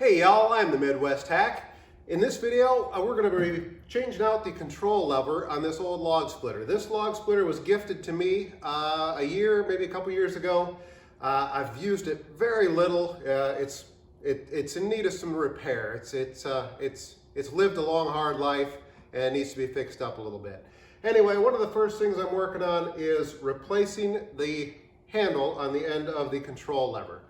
Hey y'all, I'm the Midwest Hack. In this video, we're going to be changing out the control lever on this old log splitter. This log splitter was gifted to me a year, maybe a couple years ago. I've used it very little. It's in need of some repair. It's lived a long, hard life and needs to be fixed up a little bit. Anyway, one of the first things I'm working on is replacing the handle on the end of the control lever.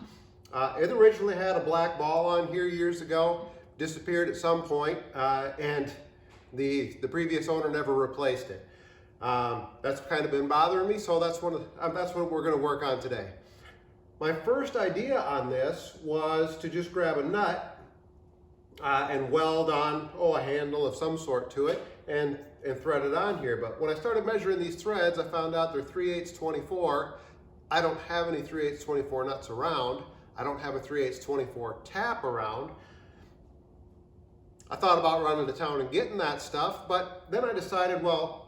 It originally had a black ball on here years ago, disappeared at some point, and the previous owner never replaced it. That's kind of been bothering me, so that's what we're going to work on today. My first idea on this was to just grab a nut and weld on a handle of some sort to it and thread it on here. But when I started measuring these threads, I found out they're 3/8 24. I don't have any 3/8 24 nuts around. I don't have a 3/8 24 tap around. I thought about running to town and getting that stuff, but then I decided, well,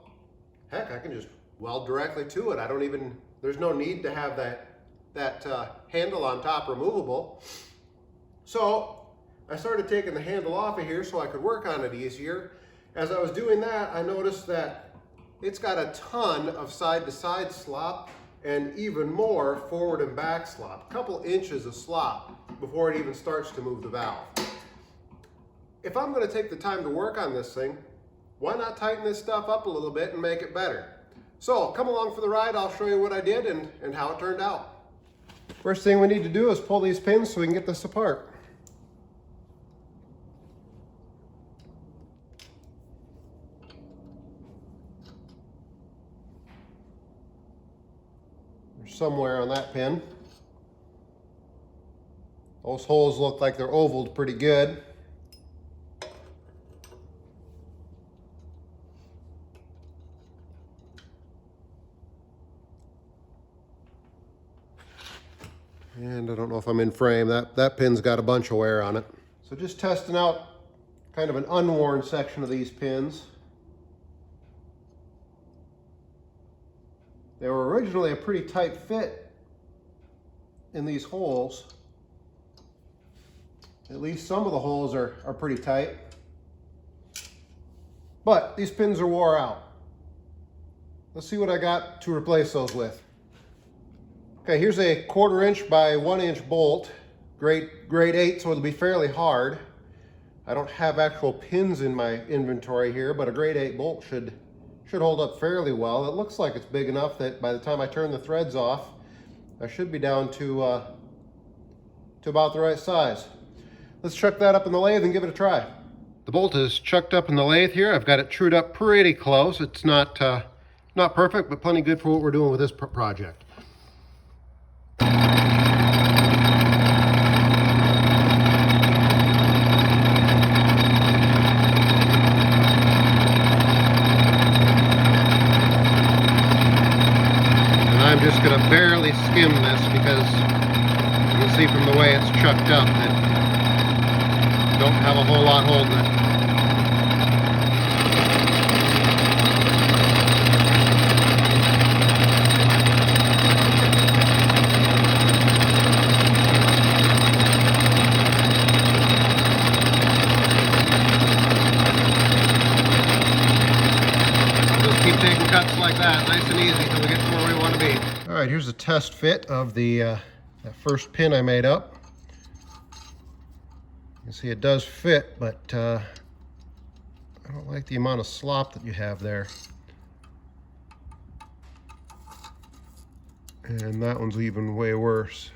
heck, I can just weld directly to it. There's no need to have that handle on top removable. So I started taking the handle off of here so I could work on it easier. As I was doing that, I noticed that it's got a ton of side-to-side slop and even more forward and back slop, a couple inches of slop before it even starts to move the valve. If I'm going to take the time to work on this thing, why not tighten this stuff up a little bit and make it better? So come along for the ride. I'll show you what I did and how it turned out. First thing we need to do is pull these pins so we can get this apart. Somewhere on that pin. Those holes look like they're ovaled pretty good. And I don't know if I'm in frame. That pin's got a bunch of wear on it. So just testing out kind of an unworn section of these pins. They were originally a pretty tight fit in these holes. At least some of the holes are pretty tight. But these pins are wore out. Let's see what I got to replace those with. Okay, here's a 1/4 inch by 1 inch bolt. Grade 8, so it'll be fairly hard. I don't have actual pins in my inventory here, but a grade 8 bolt should hold up fairly well. It looks like it's big enough that by the time I turn the threads off, I should be down to about the right size. Let's chuck that up in the lathe and give it a try. The bolt is chucked up in the lathe here. I've got it trued up pretty close. It's not perfect, but plenty good for what we're doing with this project. I'm just going to barely skim this because you can see from the way it's chucked up that I don't have a whole lot holding it. Just keep taking cuts like that, nice and easy until we get to where we want to be. All right, here's a test fit of the that first pin I made up. You can see it does fit, but I don't like the amount of slop that you have there. And that one's even way worse.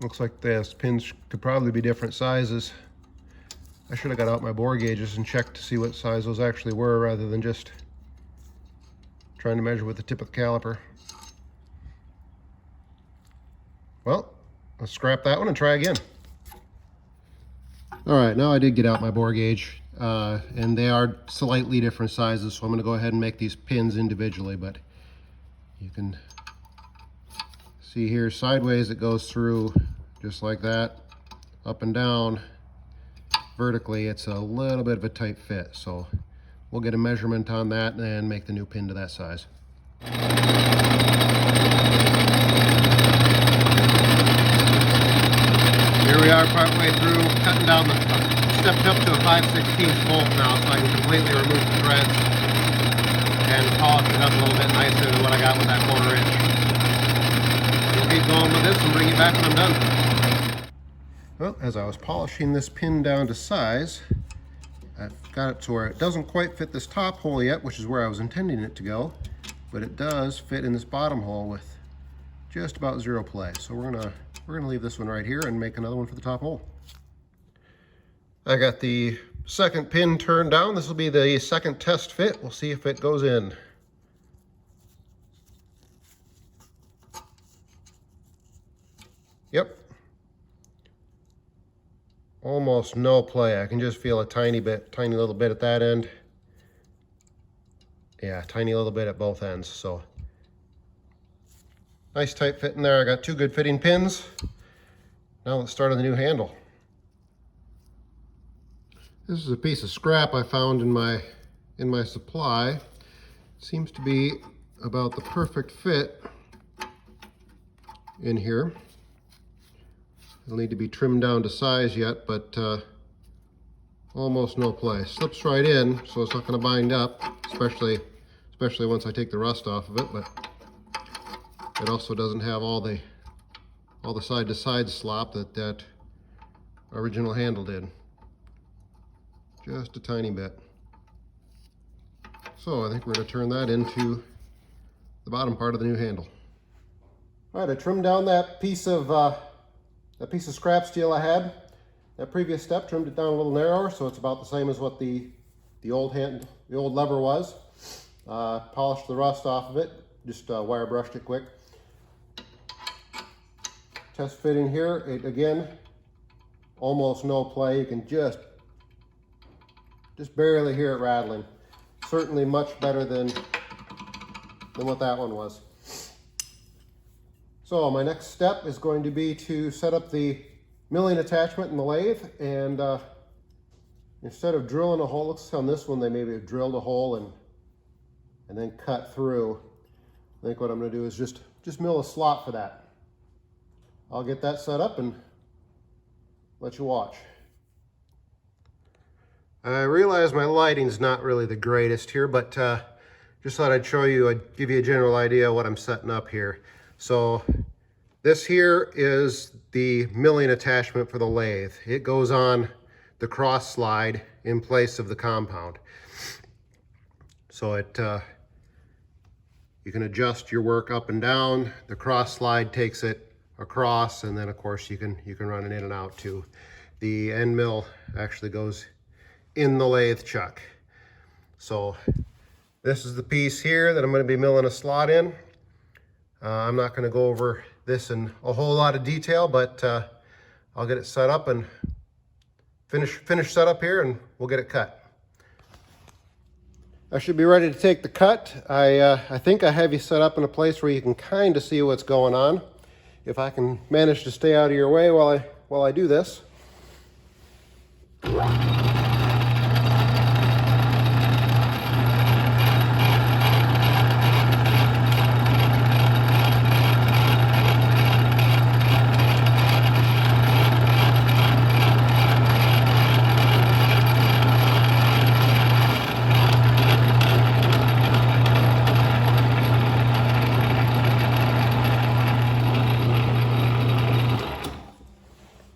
Looks like this pins could probably be different sizes. I should have got out my bore gauges and checked to see what size those actually were rather than just trying to measure with the tip of the caliper. Well, let's scrap that one and try again. All right, now I did get out my bore gauge, and they are slightly different sizes, so I'm going to go ahead and make these pins individually, but you can see here sideways it goes through just like that, up and down. Vertically, it's a little bit of a tight fit, so we'll get a measurement on that and make the new pin to that size. Here we we are partway through cutting down the, stepped up to a 5/16 bolt now so I can completely remove the threads and polish it up a little bit nicer than what I got with that 1/4 inch. We'll keep going with this and bring you back when I'm done. Well, as I was polishing this pin down to size, I've got it to where it doesn't quite fit this top hole yet, which is where I was intending it to go, but it does fit in this bottom hole with just about 0 play. So we're gonna leave this one right here and make another one for the top hole. I got the second pin turned down. This will be the second test fit. We'll see if it goes in. Yep. Almost no play. I can just feel a tiny little bit at that end. Yeah, tiny little bit at both ends. So nice tight fit in there. I got 2 good fitting pins. Now let's start on the new handle. This is a piece of scrap I found in my supply. It seems to be about the perfect fit in here. It'll need to be trimmed down to size yet, but almost no play. Slips right in, so it's not going to bind up, especially once I take the rust off of it. But it also doesn't have all the side-to-side slop that original handle did. Just a tiny bit. So I think we're going to turn that into the bottom part of the new handle. All right, I trimmed down that piece of scrap steel I had. That previous step, trimmed it down a little narrower, so it's about the same as what the old lever was. Polished the rust off of it, just wire brushed it quick. Test fit in here, again, almost no play. You can just barely hear it rattling. Certainly much better than what that one was. So my next step is going to be to set up the milling attachment in the lathe, and instead of drilling a hole, looks on this one they maybe have drilled a hole and then cut through. I think what I'm going to do is just mill a slot for that. I'll get that set up and let you watch. I realize my lighting's not really the greatest here, but just thought I'd show you, I'd give you a general idea of what I'm setting up here. So this here is the milling attachment for the lathe. It goes on the cross slide in place of the compound. So you can adjust your work up and down. The cross slide takes it across, and then of course you can run it in and out too. The end mill actually goes in the lathe chuck. So this is the piece here that I'm going to be milling a slot in. I'm not going to go over this in a whole lot of detail, but I'll get it set up and finish setup here, and we'll get it cut. I should be ready to take the cut. I think I have you set up in a place where you can kind of see what's going on. If I can manage to stay out of your way while I do this.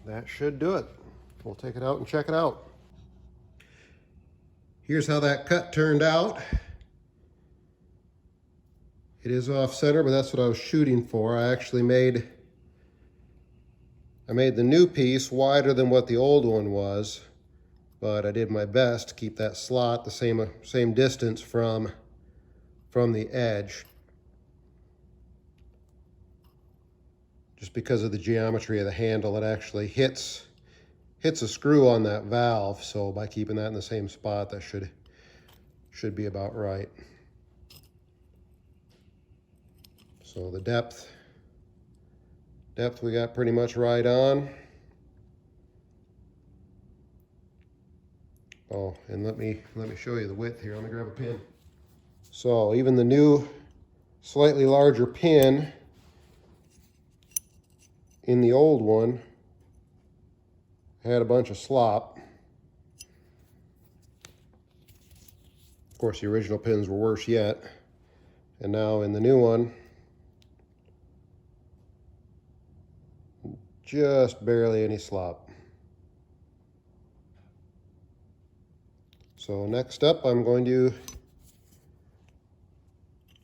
That should do it. We'll take it out and check it out. Here's how that cut turned out. It is off center, but that's what I was shooting for. I actually made the new piece wider than what the old one was, but I did my best to keep that slot the same distance from the edge. Just because of the geometry of the handle, it actually hits a screw on that valve. So by keeping that in the same spot, that should be about right. So the depth we got pretty much right on. Oh, and let me show you the width here. Let me grab a pin. So even the new, slightly larger pin in the old one, had a bunch of slop. Of course, the original pins were worse yet. And now in the new one, just barely any slop. So next up, I'm going to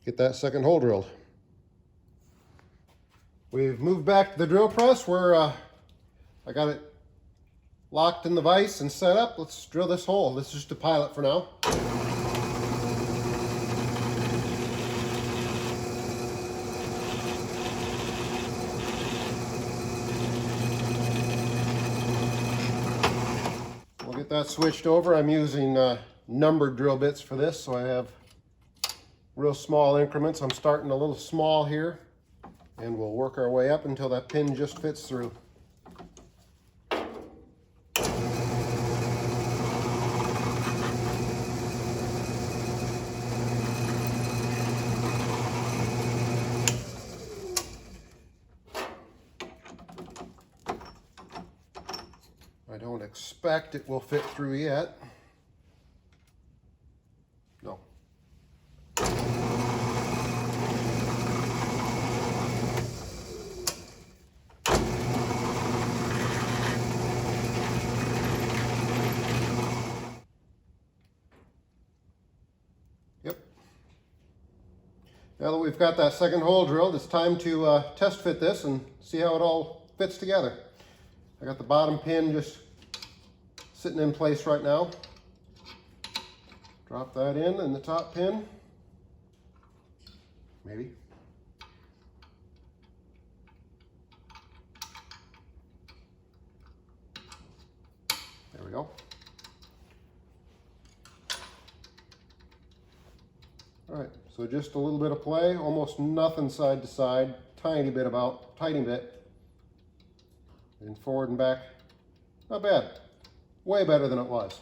get that second hole drilled. We've moved back to the drill press where I got it locked in the vise and set up. Let's drill this hole. This is just a pilot for now. We'll get that switched over. I'm using numbered drill bits for this, so I have real small increments. I'm starting a little small here, and we'll work our way up until that pin just fits through. I don't expect it will fit through yet. No. Yep. Now that we've got that second hole drilled, it's time to test fit this and see how it all fits together. I got the bottom pin just sitting in place right now. Drop that in and the top pin. Maybe. There we go. All right, so just a little bit of play, almost nothing side to side, tiny bit, and forward and back. Not bad. Way better than it was.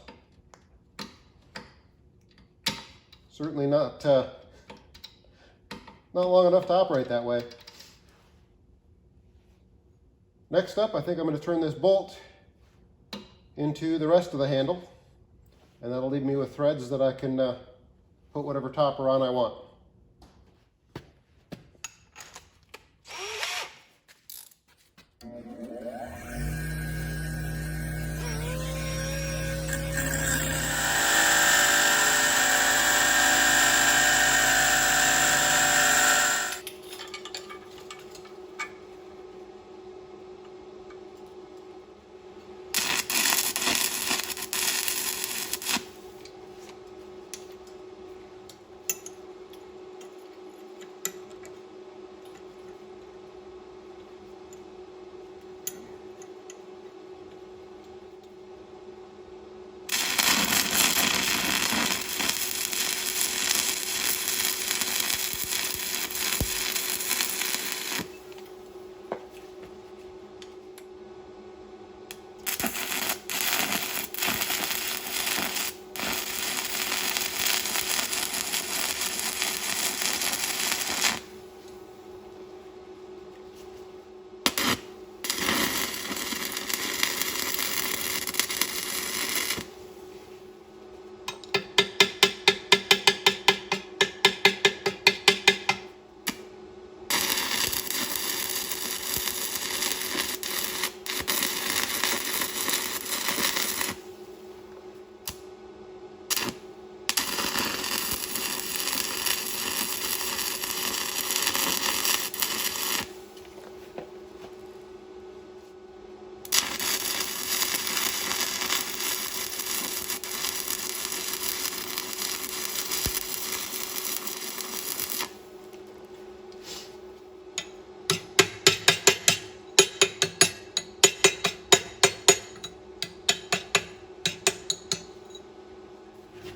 Certainly not long enough to operate that way. Next up, I think I'm going to turn this bolt into the rest of the handle, and that'll leave me with threads that I can put whatever topper on I want.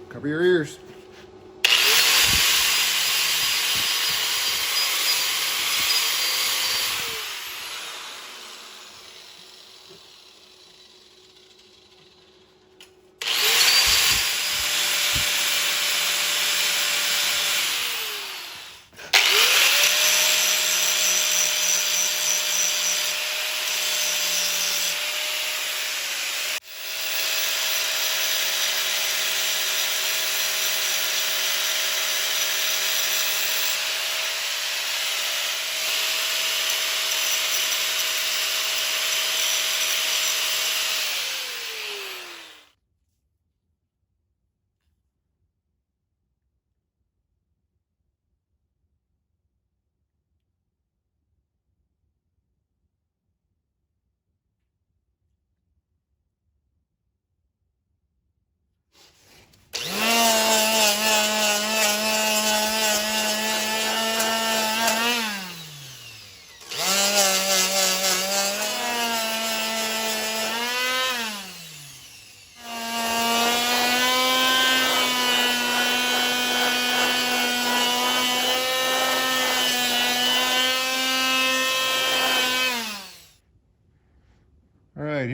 Cover your ears.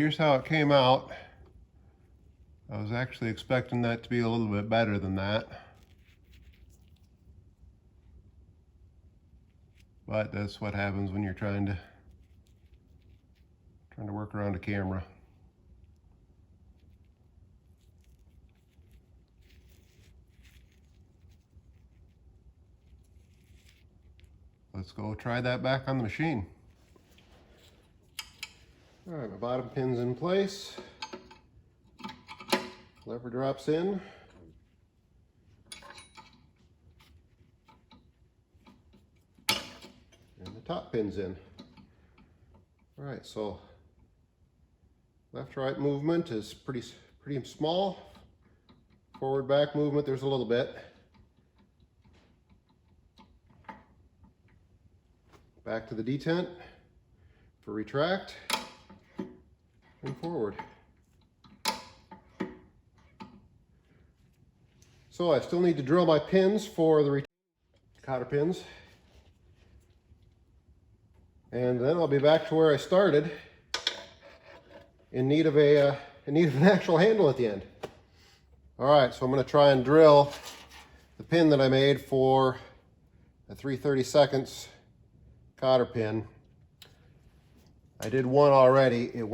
here's how it came out. I was actually expecting that to be a little bit better than that. But that's what happens when you're trying to work around a camera. Let's go try that back on the machine. All right, my bottom pin's in place. Lever drops in. And the top pin's in. All right, so left-right movement is pretty small. Forward-back movement, there's a little bit. Back to the detent for retract and forward. So I still need to drill my pins for the cotter pins. And then I'll be back to where I started in need of an actual handle at the end. All right, so I'm going to try and drill the pin that I made for a 3/32 cotter pin. I did one already. It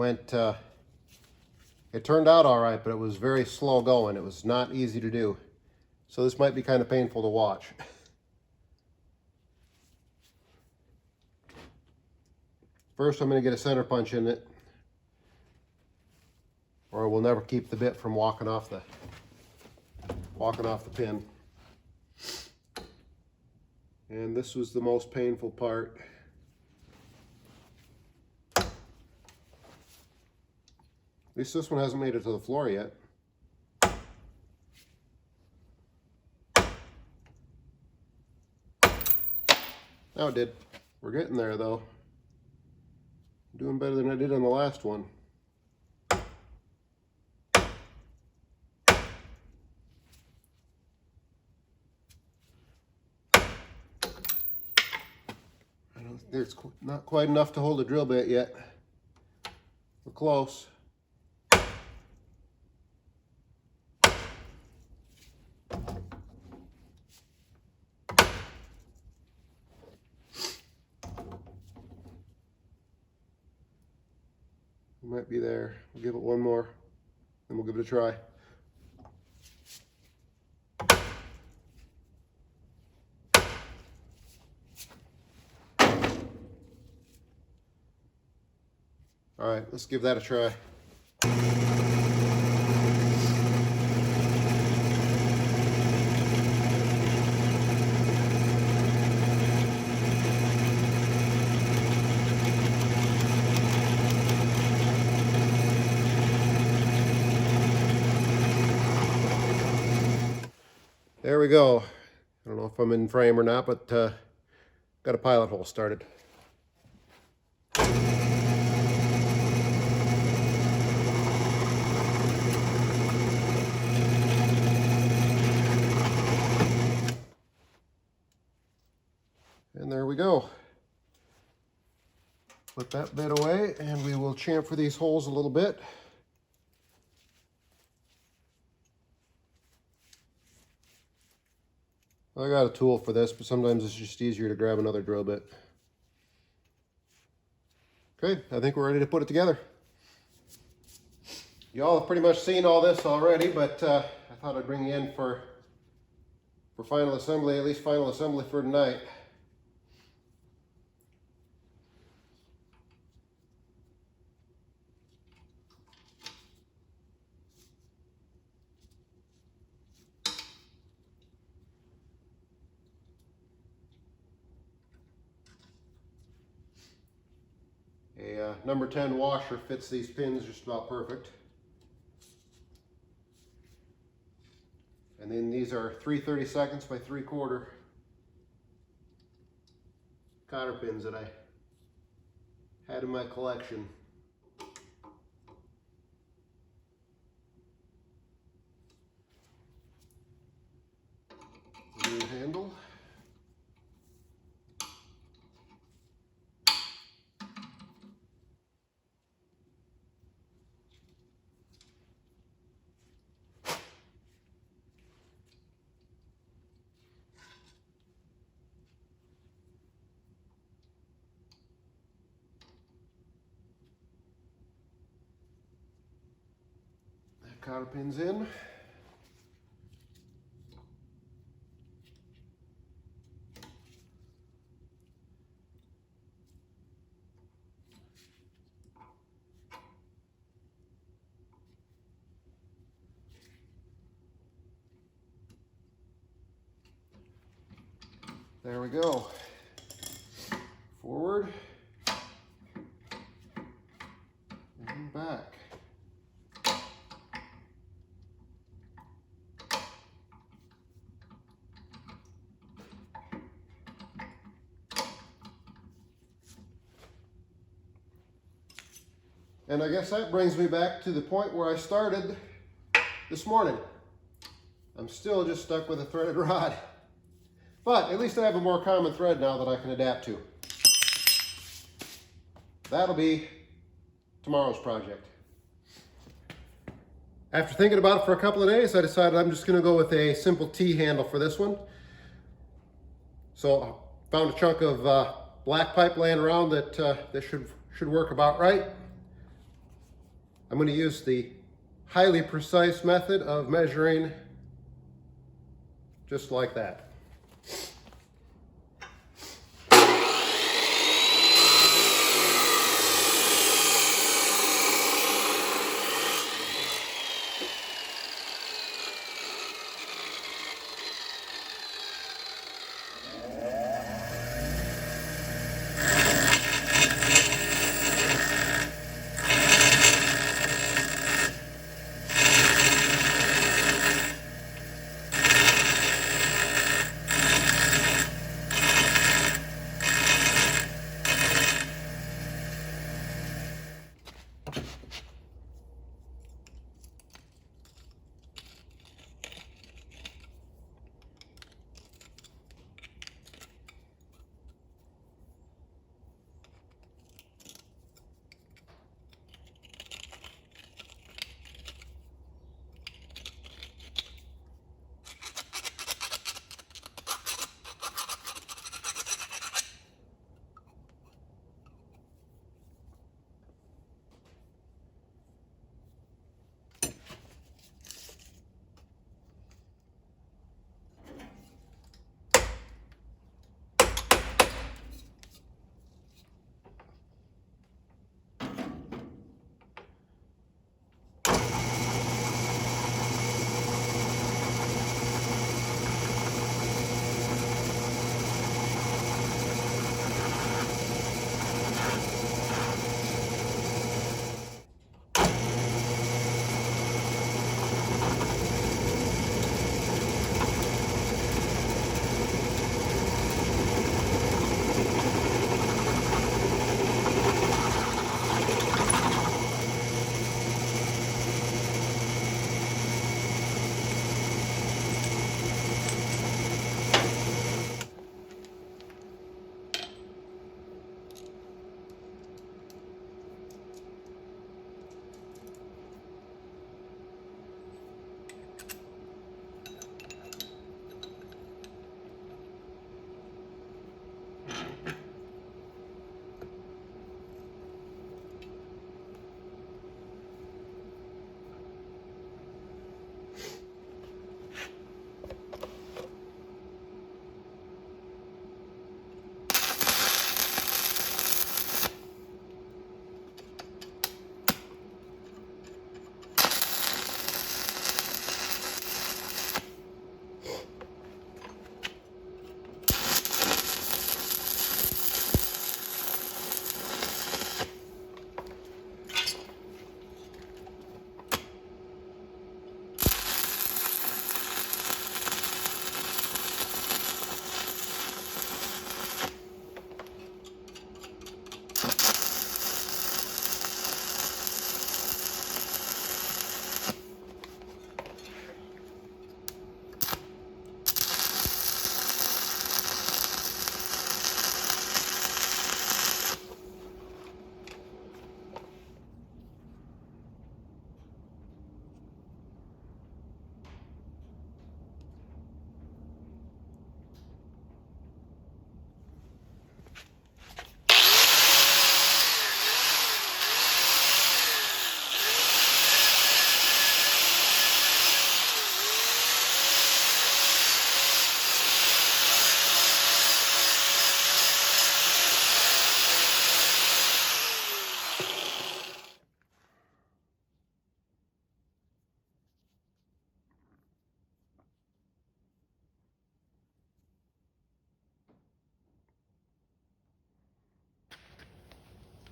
turned out all right, but it was very slow going. It was not easy to do. So this might be kind of painful to watch. First, I'm going to get a center punch in it, or we'll never keep the bit from walking off the pin. And this was the most painful part. At least this one hasn't made it to the floor yet. Now it did. We're getting there though. Doing better than I did on the last one. It's not quite enough to hold a drill bit yet. We're close. We might be there. We'll give it one more, then we'll give it a try. All right, let's give that a try. There we go. I don't know if I'm in frame or not, but got a pilot hole started. And there we go. Put that bit away and we will chamfer these holes a little bit. I got a tool for this, but sometimes it's just easier to grab another drill bit. Okay, I think we're ready to put it together. Y'all have pretty much seen all this already, but I thought I'd bring you in for final assembly, at least final assembly for tonight. A number 10 washer fits these pins just about perfect. And then these are 3/32 by 3/4 cotter pins that I had in my collection. New handle. cotter pins in. There we go. Forward and back. And I guess that brings me back to the point where I started this morning. I'm still just stuck with a threaded rod. But at least I have a more common thread now that I can adapt to. That'll be tomorrow's project. After thinking about it for a couple of days, I decided I'm just going to go with a simple T handle for this one. So I found a chunk of black pipe laying around that should work about right. I'm going to use the highly precise method of measuring just like that.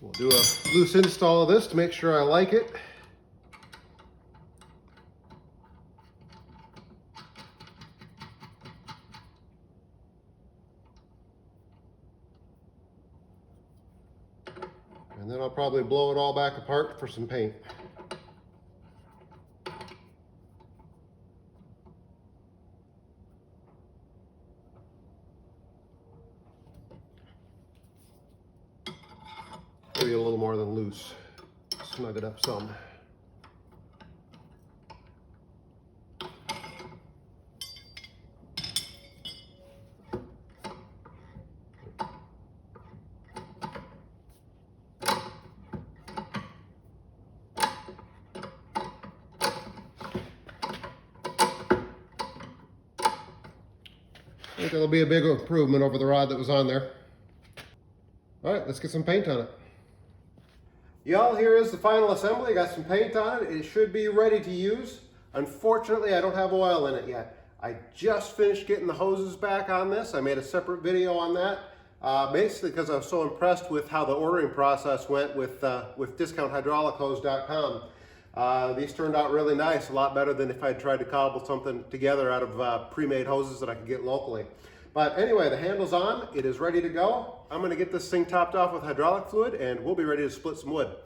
We'll do a loose install of this to make sure I like it. And then I'll probably blow it all back apart for some paint. Maybe a little more than loose. Snug it up some. I think it'll be a big improvement over the rod that was on there. All right, let's get some paint on it. Y'all, here is the final assembly. I got some paint on it. It should be ready to use. Unfortunately, I don't have oil in it yet. I just finished getting the hoses back on this. I made a separate video on that, basically because I was so impressed with how the ordering process went with discounthydraulichhose.com. These turned out really nice, a lot better than if I'd tried to cobble something together out of pre-made hoses that I could get locally. But anyway, the handle's on, it is ready to go. I'm gonna get this thing topped off with hydraulic fluid and we'll be ready to split some wood.